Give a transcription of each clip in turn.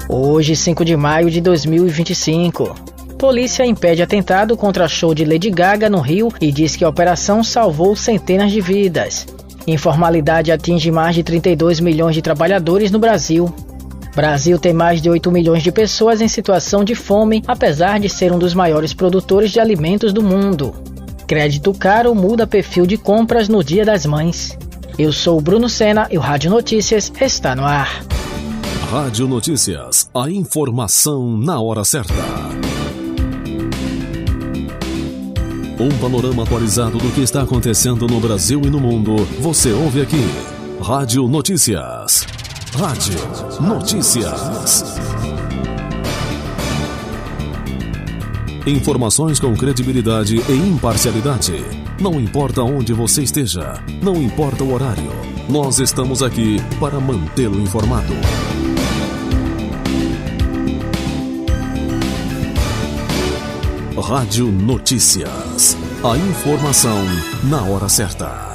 Hoje, 5 de maio de 2025. Polícia impede atentado contra show de Lady Gaga no Rio e diz que a operação salvou centenas de vidas. Informalidade atinge mais de 32 milhões de trabalhadores no Brasil. Brasil tem mais de 8 milhões de pessoas em situação de fome, apesar de ser um dos maiores produtores de alimentos do mundo. Crédito caro muda perfil de compras no Dia das Mães. Eu sou o Bruno Sena e o Rádio Notícias está no ar. Rádio Notícias, a informação na hora certa. Um panorama atualizado do que está acontecendo no Brasil e no mundo, você ouve aqui. Rádio Notícias. Rádio Notícias. Informações com credibilidade e imparcialidade. Não importa onde você esteja, não importa o horário, nós estamos aqui para mantê-lo informado. Rádio Notícias. A informação na hora certa.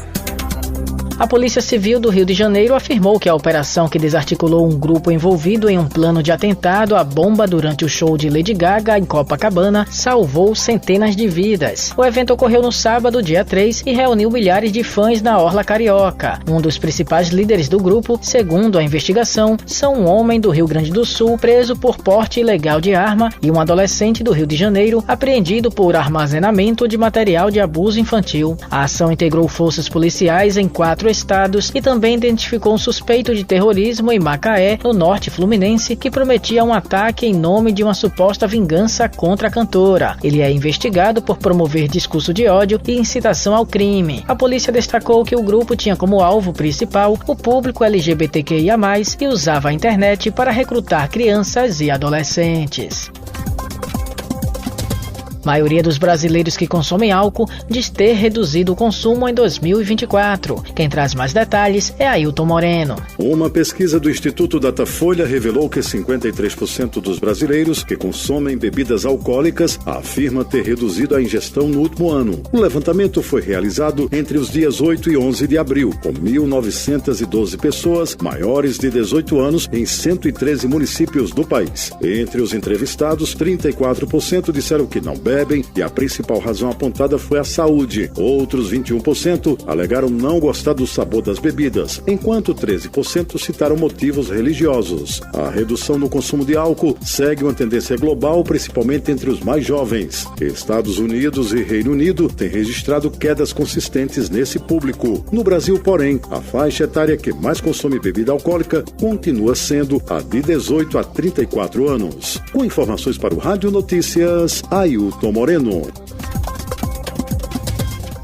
A Polícia Civil do Rio de Janeiro afirmou que a operação que desarticulou um grupo envolvido em um plano de atentado à bomba durante o show de Lady Gaga em Copacabana salvou centenas de vidas. O evento ocorreu no sábado, dia 3, e reuniu milhares de fãs na Orla Carioca. Um dos principais líderes do grupo, segundo a investigação, são um homem do Rio Grande do Sul preso por porte ilegal de arma e um adolescente do Rio de Janeiro apreendido por armazenamento de material de abuso infantil. A ação integrou forças policiais em 4 estados e também identificou um suspeito de terrorismo em Macaé, no norte fluminense, que prometia um ataque em nome de uma suposta vingança contra a cantora. Ele é investigado por promover discurso de ódio e incitação ao crime. A polícia destacou que o grupo tinha como alvo principal o público LGBTQIA+, e usava a internet para recrutar crianças e adolescentes. A maioria dos brasileiros que consomem álcool diz ter reduzido o consumo em 2024. Quem traz mais detalhes é Ailton Moreno. Uma pesquisa do Instituto Datafolha revelou que 53% dos brasileiros que consomem bebidas alcoólicas afirma ter reduzido a ingestão no último ano. O levantamento foi realizado entre os dias 8 e 11 de abril, com 1.912 pessoas maiores de 18 anos em 113 municípios do país. Entre os entrevistados, 34% disseram que não bebem e a principal razão apontada foi a saúde. Outros 21% alegaram não gostar do sabor das bebidas, enquanto 13% citaram motivos religiosos. A redução no consumo de álcool segue uma tendência global, principalmente entre os mais jovens. Estados Unidos e Reino Unido têm registrado quedas consistentes nesse público. No Brasil, porém, a faixa etária que mais consome bebida alcoólica continua sendo a de 18 a 34 anos. Com informações para o Rádio Notícias, Ailton Moreno.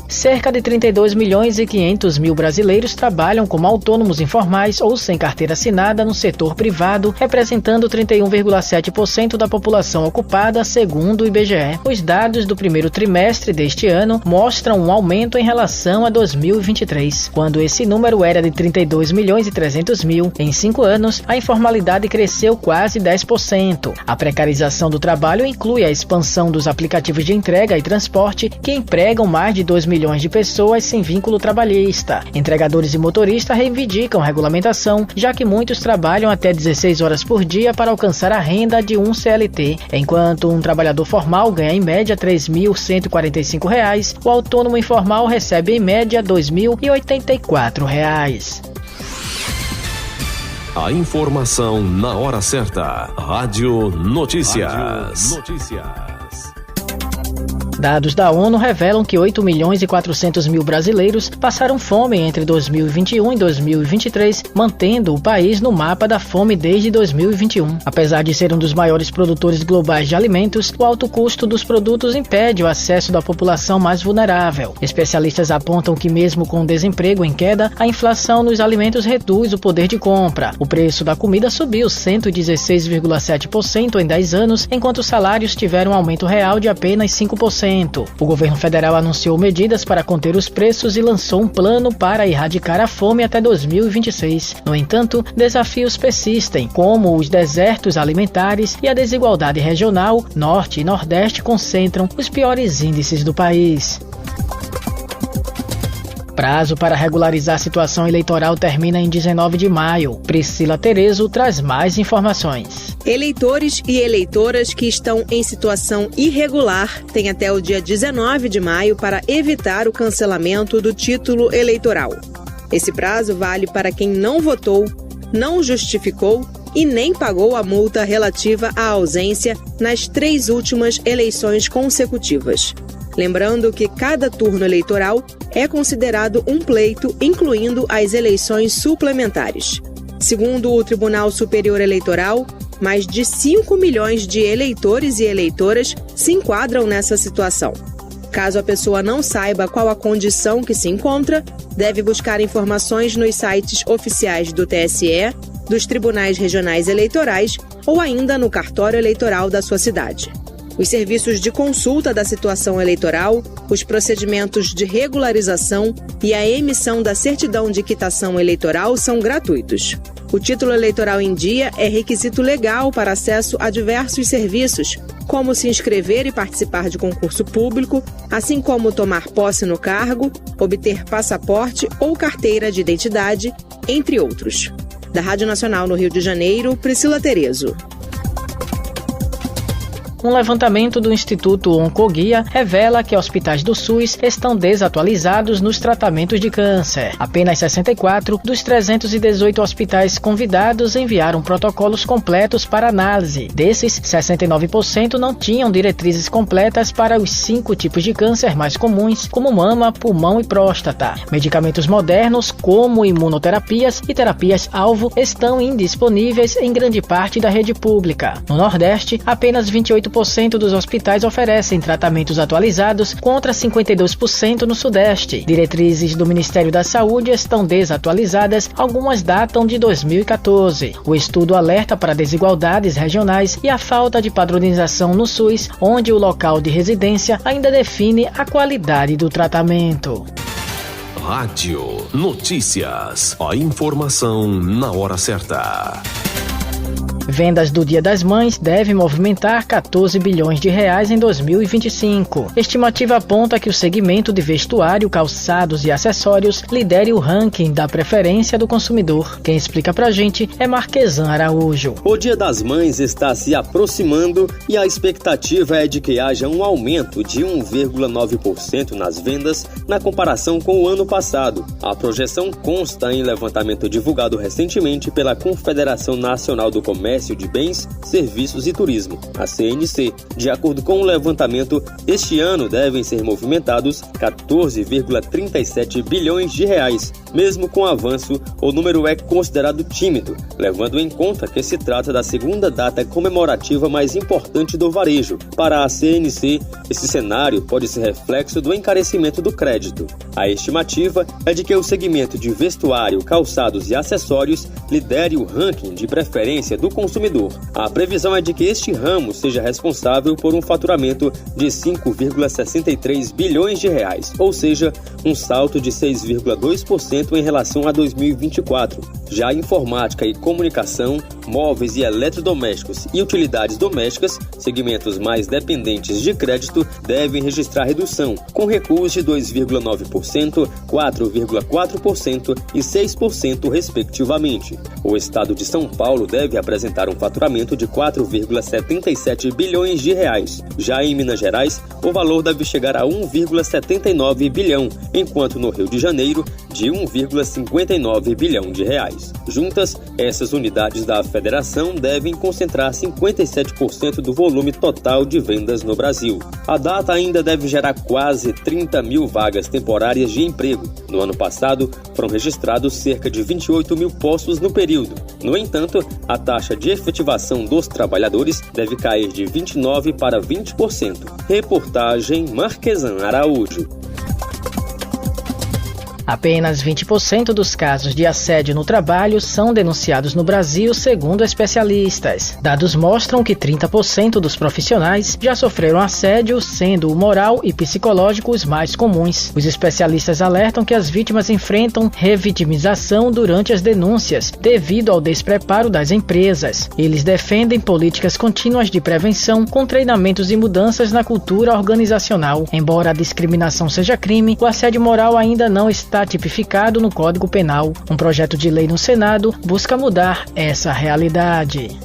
Cerca de 32 milhões e 500 mil brasileiros trabalham como autônomos informais ou sem carteira assinada no setor privado, representando 31,7% da população ocupada, segundo o IBGE. Os dados do primeiro trimestre deste ano mostram um aumento em relação a 2023, quando esse número era de 32 milhões e 300 mil. Em 5 anos, a informalidade cresceu quase 10%. A precarização do trabalho inclui a expansão dos aplicativos de entrega e transporte, que empregam mais de 2 milhões de pessoas sem vínculo trabalhista. Entregadores e motoristas reivindicam regulamentação, já que muitos trabalham até 16 horas por dia para alcançar a renda de um CLT. Enquanto um trabalhador formal ganha em média R$ 3.145, o autônomo informal recebe em média R$ 2.084. A informação na hora certa. Rádio Notícias. Dados da ONU revelam que 8 milhões e 400 mil brasileiros passaram fome entre 2021 e 2023, mantendo o país no mapa da fome desde 2021. Apesar de ser um dos maiores produtores globais de alimentos, o alto custo dos produtos impede o acesso da população mais vulnerável. Especialistas apontam que mesmo com o desemprego em queda, a inflação nos alimentos reduz o poder de compra. O preço da comida subiu 116,7% em 10 anos, enquanto os salários tiveram um aumento real de apenas 5%. O governo federal anunciou medidas para conter os preços e lançou um plano para erradicar a fome até 2026. No entanto, desafios persistem, como os desertos alimentares e a desigualdade regional. Norte e Nordeste concentram os piores índices do país. Prazo para regularizar a situação eleitoral termina em 19 de maio. Priscila Terezo traz mais informações. Eleitores e eleitoras que estão em situação irregular têm até o dia 19 de maio para evitar o cancelamento do título eleitoral. Esse prazo vale para quem não votou, não justificou e nem pagou a multa relativa à ausência nas 3 últimas eleições consecutivas. Lembrando que cada turno eleitoral é considerado um pleito, incluindo as eleições suplementares. Segundo o Tribunal Superior Eleitoral, mais de 5 milhões de eleitores e eleitoras se enquadram nessa situação. Caso a pessoa não saiba qual a condição que se encontra, deve buscar informações nos sites oficiais do TSE, dos tribunais regionais eleitorais ou ainda no cartório eleitoral da sua cidade. Os serviços de consulta da situação eleitoral, os procedimentos de regularização e a emissão da certidão de quitação eleitoral são gratuitos. O título eleitoral em dia é requisito legal para acesso a diversos serviços, como se inscrever e participar de concurso público, assim como tomar posse no cargo, obter passaporte ou carteira de identidade, entre outros. Da Rádio Nacional no Rio de Janeiro, Priscila Terezo. Um levantamento do Instituto Oncoguia revela que hospitais do SUS estão desatualizados nos tratamentos de câncer. Apenas 64 dos 318 hospitais convidados enviaram protocolos completos para análise. Desses, 69% não tinham diretrizes completas para os 5 tipos de câncer mais comuns, como mama, pulmão e próstata. Medicamentos modernos, como imunoterapias e terapias-alvo, estão indisponíveis em grande parte da rede pública. No Nordeste, apenas 28% dos hospitais oferecem tratamentos atualizados, contra 52% no Sudeste. Diretrizes do Ministério da Saúde estão desatualizadas, algumas datam de 2014. O estudo alerta para desigualdades regionais e a falta de padronização no SUS, onde o local de residência ainda define a qualidade do tratamento. Rádio Notícias. A informação na hora certa. Vendas do Dia das Mães devem movimentar 14 bilhões de reais em 2025. Estimativa aponta que o segmento de vestuário, calçados e acessórios lidere o ranking da preferência do consumidor. Quem explica pra gente é Marquesan Araújo. O Dia das Mães está se aproximando e a expectativa é de que haja um aumento de 1,9% nas vendas na comparação com o ano passado. A projeção consta em levantamento divulgado recentemente pela Confederação Nacional do Comércio de Bens, Serviços e Turismo, a CNC. De acordo com o levantamento, este ano devem ser movimentados 14,37 bilhões de reais. Mesmo com o avanço, o número é considerado tímido, levando em conta que se trata da segunda data comemorativa mais importante do varejo. Para a CNC, esse cenário pode ser reflexo do encarecimento do crédito. A estimativa é de que o segmento de vestuário, calçados e acessórios lidere o ranking de preferência do consumidor. A previsão é de que este ramo seja responsável por um faturamento de 5,63 bilhões de reais, ou seja, um salto de 6,2% em relação a 2024. Já a informática e comunicação, móveis e eletrodomésticos e utilidades domésticas, segmentos mais dependentes de crédito, devem registrar redução, com recuos de 2,9%, 4,4% e 6% respectivamente. O estado de São Paulo deve apresentar um faturamento de 4,77 bilhões de reais. Já em Minas Gerais, o valor deve chegar a 1,79 bilhão, enquanto no Rio de Janeiro, de 1,59 bilhão de reais. Juntas, essas unidades da federação devem concentrar 57% do volume total de vendas no Brasil. A data ainda deve gerar quase 30 mil vagas temporárias de emprego. No ano passado, foram registrados cerca de 28 mil postos no período. No entanto, a taxa de efetivação dos trabalhadores deve cair de 29% para 20%. Reportagem Marquesan Araújo. Apenas 20% dos casos de assédio no trabalho são denunciados no Brasil, segundo especialistas. Dados mostram que 30% dos profissionais já sofreram assédio, sendo o moral e psicológico os mais comuns. Os especialistas alertam que as vítimas enfrentam revitimização durante as denúncias, devido ao despreparo das empresas. Eles defendem políticas contínuas de prevenção, com treinamentos e mudanças na cultura organizacional. Embora a discriminação seja crime, o assédio moral ainda não está está tipificado no Código Penal. Um projeto de lei no Senado busca mudar essa realidade.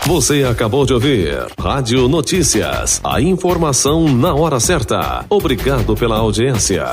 Você acabou de ouvir Rádio Notícias, a informação na hora certa. Obrigado pela audiência.